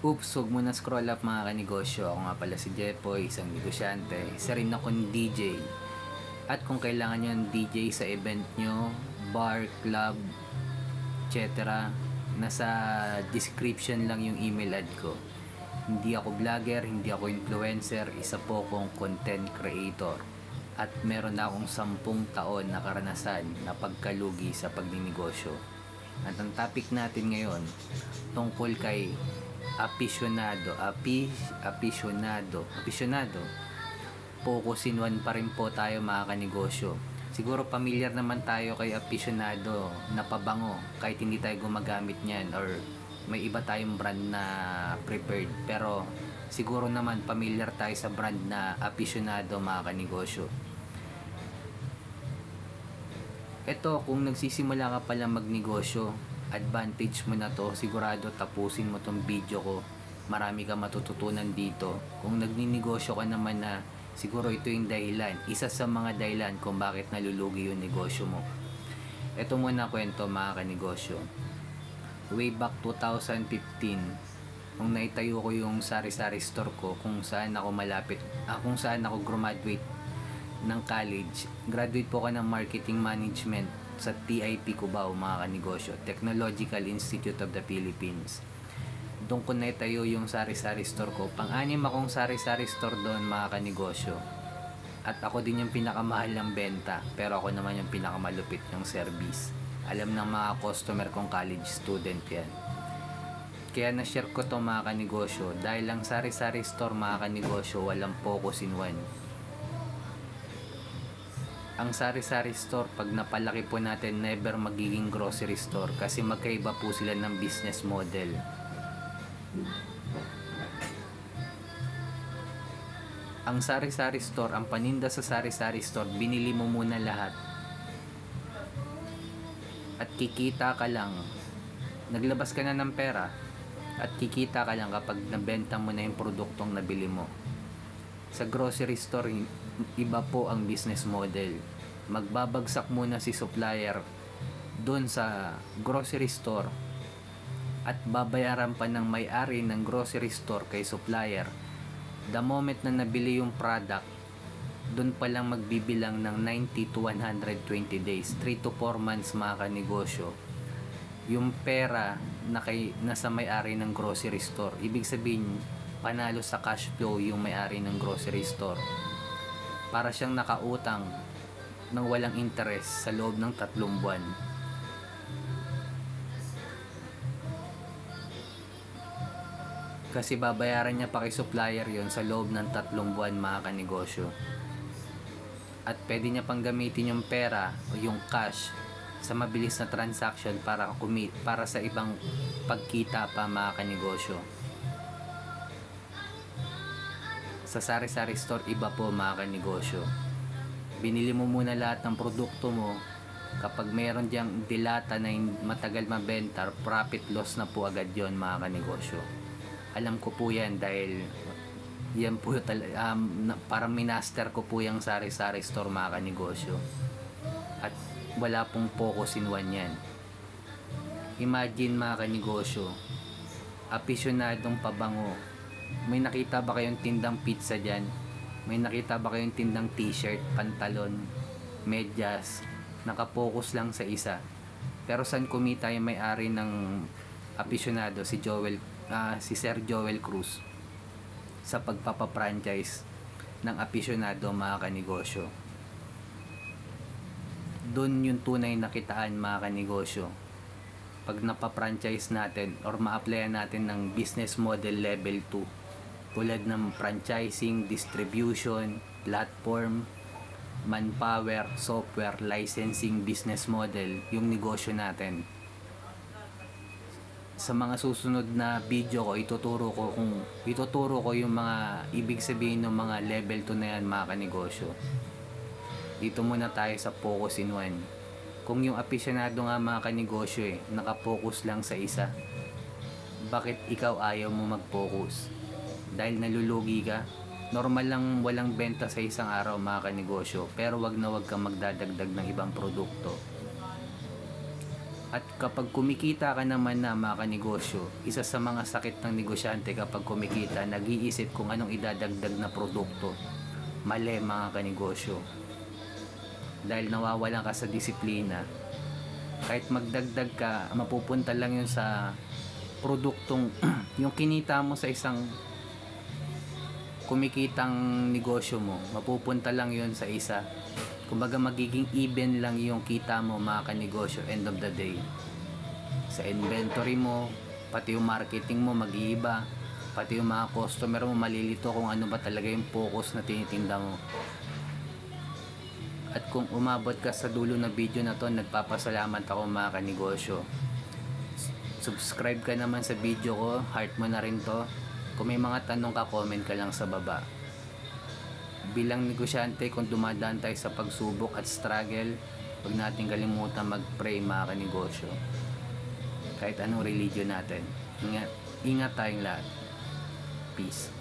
Oops, huwag mo na scroll up mga kanegosyo. Ako nga pala si Jepoy, isang negosyante. Isa rin akong DJ. At kung kailangan nyo ng DJ sa event nyo, bar, club, etc. Nasa description lang yung email ad ko. Hindi ako vlogger, hindi ako influencer, isa po akong content creator. At meron na akong 10 taon na karanasan na pagkalugi sa pagninegosyo. At ang topic natin ngayon tungkol kay aficionado. Focus in one pa rin po tayo mga kanegosyo. Siguro familiar naman tayo kay aficionado na pabango kahit hindi tayo gumagamit niyan, or may iba tayong brand na prepared, pero siguro naman familiar tayo sa brand na aficionado mga kanegosyo. Ito, kung nagsisimula ka pala magnegosyo, advantage mo na to. Sigurado tapusin mo tong video ko, marami ka matututunan dito. Kung nagninegosyo ka naman na, siguro ito yung dahilan, isa sa mga dahilan kung bakit nalulugi yung negosyo mo. Ito muna kwento mga kanegosyo. Way back 2015, nung naitayo ko yung sari-sari store ko, kung saan ako graduate ng college. Graduate po ako ng marketing management sa TIP Cubao mga kanegosyo, Technological Institute of the Philippines. Doon ko naitayo yung sari-sari store ko. Pang-anim akong sari-sari store doon mga kanegosyo. At ako din yung pinakamahal ng benta, pero ako naman yung pinakamalupit ng service. Alam ng mga customer kong college student yan. Kaya na-share ko to mga kanegosyo dahil lang sari-sari store mga kanegosyo walang focus in one. Ang sari-sari store, pag napalaki po natin, never magiging grocery store kasi magkaiba po sila ng business model. Ang sari-sari store, ang paninda sa sari-sari store, binili mo muna lahat at kikita ka lang. Naglabas ka na ng pera at kikita ka lang kapag nabenta mo na yung produktong nabili mo. Sa grocery store, iba po ang business model. Magbabagsak muna si supplier doon sa grocery store at babayaran pa ng may-ari ng grocery store kay supplier. The moment na nabili yung product, doon pa lang magbibilang ng 90 to 120 days, 3 to 4 months mga kanegosyo, yung pera na nasa may-ari ng grocery store. Ibig sabihin, panalo sa cash flow yung may-ari ng grocery store. Para siyang nakautang ng walang interest sa loob ng 3 buwan. Kasi babayaran niya pa kay supplier yon sa loob ng 3 buwan mga kanegosyo. At pwede niya pang gamitin yung pera o yung cash sa mabilis na transaction para sa ibang pagkita pa mga kanegosyo. Sa sari-sari store, iba po mga kanegosyo. Binili mo muna lahat ng produkto mo. Kapag mayroon diyang dilata na matagal mabenta, profit loss na po agad yon mga kanegosyo. Alam ko po yan dahil yan po parang minaster ko po yung sari-sari store mga kanegosyo. At wala pong focus in one yan. Imagine mga kanegosyo, aficionadong pabango. May nakita ba kayong tindang pizza dyan? May nakita ba kayong tindang t-shirt, pantalon, medyas? Nakapokus lang sa isa. Pero saan kumita yung may-ari ng aficionado, si Sir Joel Cruz, sa pagpapafranchise ng aficionado mga kanegosyo? Doon yung tunay na kitaan mga kanegosyo. Pag napafranchise natin or ma-applyan natin ng business model level 2, tulad ng franchising, distribution, platform, manpower, software, licensing, business model, yung negosyo natin. Sa mga susunod na video ko, ituturo ko yung mga ibig sabihin ng mga level 2 na yan mga kanegosyo. Dito muna tayo sa focus in one. Kung yung aficionado nga mga kanegosyo nakapokus lang sa isa, bakit ikaw ayaw mo mag-focus? Dahil nalulugi ka? Normal lang walang benta sa isang araw mga kanegosyo, pero wag na wag kang magdadagdag ng ibang produkto. At kapag kumikita ka naman na mga kanegosyo, isa sa mga sakit ng negosyante kapag kumikita, nag-iisip kung anong idadagdag na produkto. Mali mga kanegosyo. Dahil nawawalan ka sa disiplina. Kahit magdagdag ka, mapupunta lang yun sa produktong yung kinita mo sa isang kumikitang negosyo mo, mapupunta lang yun sa isa. Kumbaga magiging even lang yung kita mo mga kanegosyo end of the day. Sa inventory mo, pati yung marketing mo mag-iiba, pati yung mga customer mo malilito kung ano ba talaga yung focus na tinitinda mo. At kung umabot ka sa dulo na video na to, nagpapasalamat ako mga kanegosyo. Subscribe ka naman sa video ko, heart mo na rin to. Kung may mga tanong ka, comment ka lang sa baba. Bilang negosyante, kung dumadaan tayo sa pagsubok at struggle, huwag natin kalimutan mag-pray mga kanegosyo. Kahit anong religion natin. Ingat tayong lahat. Peace.